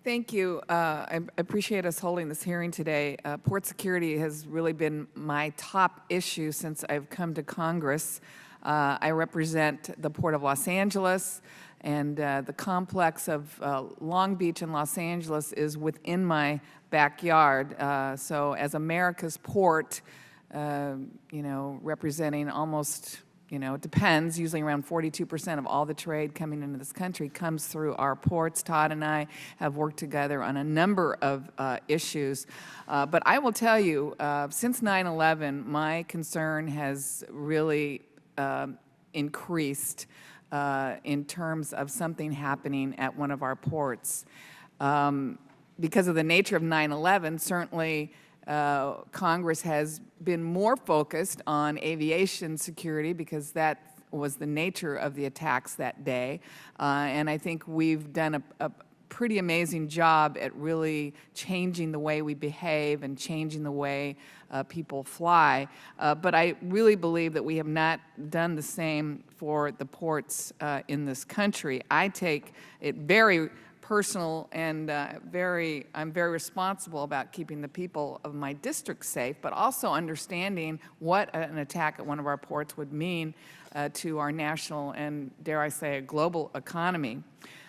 Thank you. I appreciate us holding this hearing today. Port security has really been my top issue since I've come to Congress. I represent the Port of Los Angeles, and the complex of Long Beach and Los Angeles is within my backyard. So as America's port, representing almost, it depends, usually around 42% of all the trade coming into this country comes through our ports. Todd and I have worked together on a number of issues. But I will tell you, since 9/11, my concern has really increased in terms of something happening at one of our ports. Because of the nature of 9/11, certainly Congress has been more focused on aviation security because that was the nature of the attacks that day. And I think we've done a pretty amazing job at really changing the way we behave and changing the way people fly. But I really believe that we have not done the same for the ports in this country. I take it very personal, and I'm very responsible about keeping the people of my district safe, but also understanding what an attack at one of our ports would mean to our national and, dare I say, a global economy.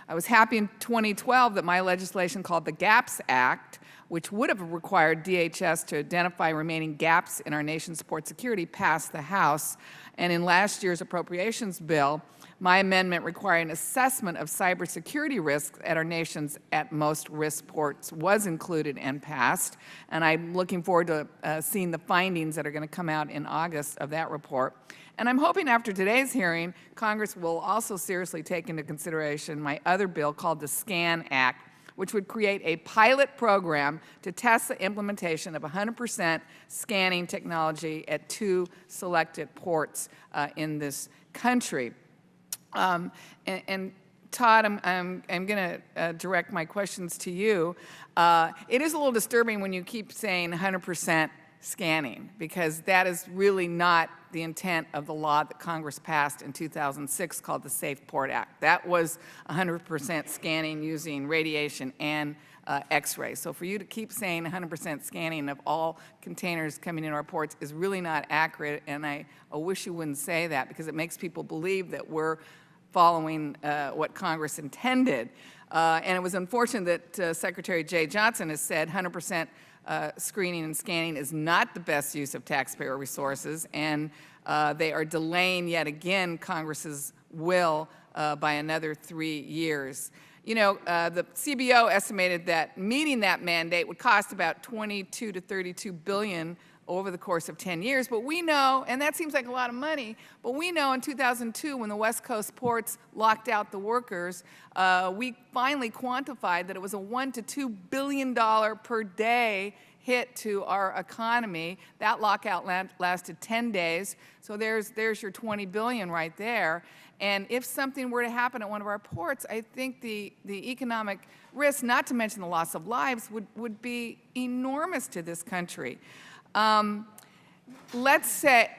I was happy in 2012 that my legislation called the GAPS Act, which would have required DHS to identify remaining gaps in our nation's port security, passed the House. And in last year's appropriations bill, my amendment requiring assessment of cybersecurity risks at our nation's at most risk ports was included and passed. And I'm looking forward to seeing the findings that are going to come out in August of that report. And I'm hoping after today's hearing, Congress will also seriously take into consideration my other bill called the SCAN Act, which would create a pilot program to test the implementation of 100% scanning technology at 2 selected ports in this country. And Todd, I'm going to direct my questions to you. It is a little disturbing when you keep saying 100% scanning, because that is really not the intent of the law that Congress passed in 2006 called the Safe Port Act. That was 100% scanning using radiation and X-ray. So for you to keep saying 100% scanning of all containers coming into our ports is really not accurate, and I wish you wouldn't say that, because it makes people believe that we're following what Congress intended. And it was unfortunate that Secretary Jay Johnson has said 100% screening and scanning is not the best use of taxpayer resources, and they are delaying yet again Congress's will by another 3 years. You know, the CBO estimated that meeting that mandate would cost about $22 to $32 billion over the course of 10 years, but we know, and that seems like a lot of money, but we know in 2002 when the West Coast ports locked out the workers, we finally quantified that it was a $1 to $2 billion per day hit to our economy. That lockout lasted 10 days, so there's your $20 billion right there. And if something were to happen at one of our ports, I think the economic risk, not to mention the loss of lives, would be enormous to this country. Let's say,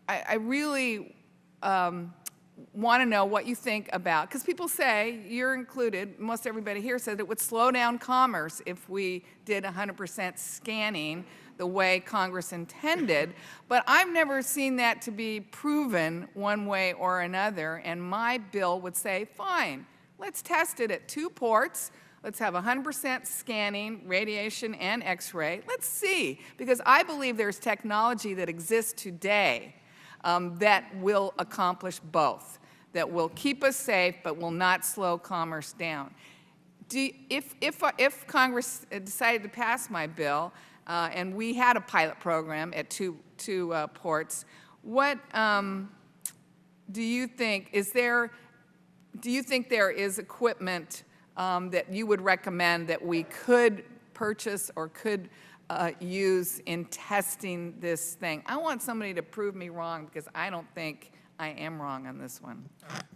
I really want to know what you think about, because people say, you're included, most everybody here said it would slow down commerce if we did 100% scanning the way Congress intended, but I've never seen that to be proven one way or another, and my bill would say, fine, let's test it at 2 ports. Let's have 100% scanning, radiation, and X-ray. Let's see, because I believe there's technology that exists today that will accomplish both, that will keep us safe but will not slow commerce down. If Congress decided to pass my bill and we had a pilot program at two ports, what do you think? Do you think there is equipment that you would recommend that we could purchase or could use in testing this thing? I want somebody to prove me wrong, because I don't think I am wrong on this one.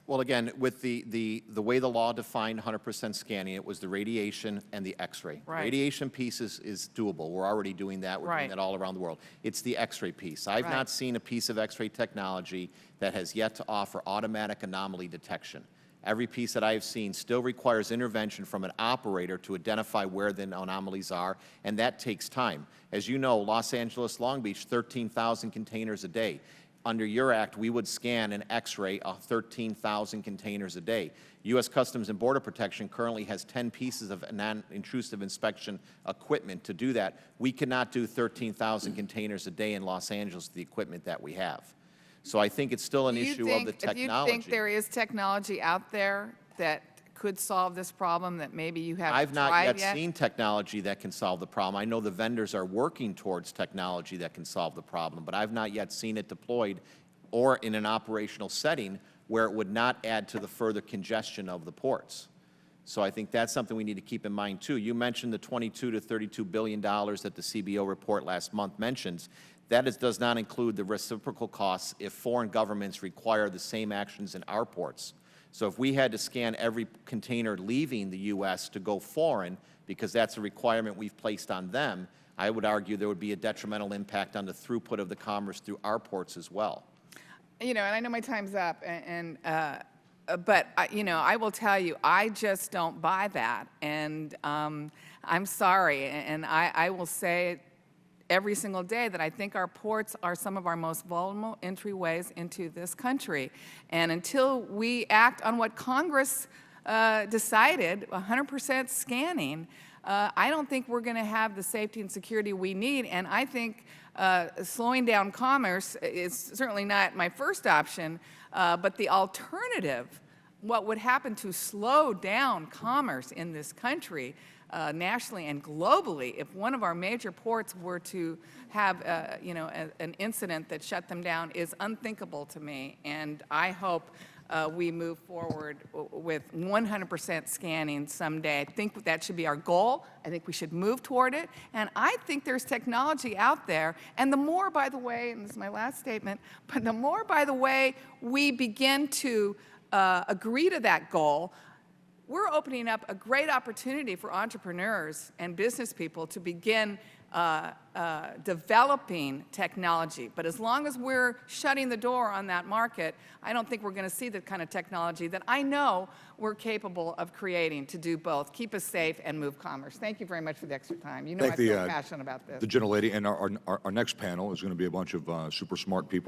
Well, again, with the way the law defined 100% scanning, it was the radiation and the X-ray. Right. Radiation piece is doable. We're already doing that. We're doing that all around the world. It's the X-ray piece. I've not seen a piece of X-ray technology that has yet to offer automatic anomaly detection. every piece that I have seen still requires intervention from an operator to identify where the anomalies are, and that takes time. As you know, Los Angeles, Long Beach, 13,000 containers a day. Under your act, we would scan and X-ray 13,000 containers a day. U.S. Customs and Border Protection currently has 10 pieces of non-intrusive inspection equipment to do that. We cannot do 13,000 containers a day in Los Angeles with the equipment that we have. So I think it's still an issue of the technology. Do you think there is technology out there that could solve this problem that maybe you haven't I've not tried yet seen technology that can solve the problem. I know the vendors are working towards technology that can solve the problem, but I've not yet seen it deployed or in an operational setting where it would not add to the further congestion of the ports. So I think that's something we need to keep in mind, too. You mentioned the $22 to $32 billion that the CBO report last month mentions. That does not include the reciprocal costs if foreign governments require the same actions in our ports. So if we had to scan every container leaving the U.S. to go foreign, because that's a requirement we've placed on them, I would argue there would be a detrimental impact on the throughput of the commerce through our ports as well. You know, and I know my time's up, but I will tell you, I just don't buy that, and I'm sorry, and I will say every single day that I think our ports are some of our most vulnerable entryways into this country. And until we act on what Congress decided, 100% scanning, I don't think we're going to have the safety and security we need. And I think slowing down commerce is certainly not my first option, but the alternative, what would happen to slow down commerce in this country nationally and globally if one of our major ports were to have an incident that shut them down is unthinkable to me. And I hope we move forward with 100% scanning someday. I think that should be our goal. I think we should move toward it. And I think there's technology out there. And the more, by the way, and this is my last statement, but the more, by the way, we begin to agree to that goal, we're opening up a great opportunity for entrepreneurs and business people to begin developing technology. But as long as we're shutting the door on that market, I don't think we're going to see the kind of technology that I know we're capable of creating to do both, keep us safe and move commerce. Thank you very much for the extra time. You know I feel passionate about this. The gentlelady, and our next panel is going to be a bunch of super smart people.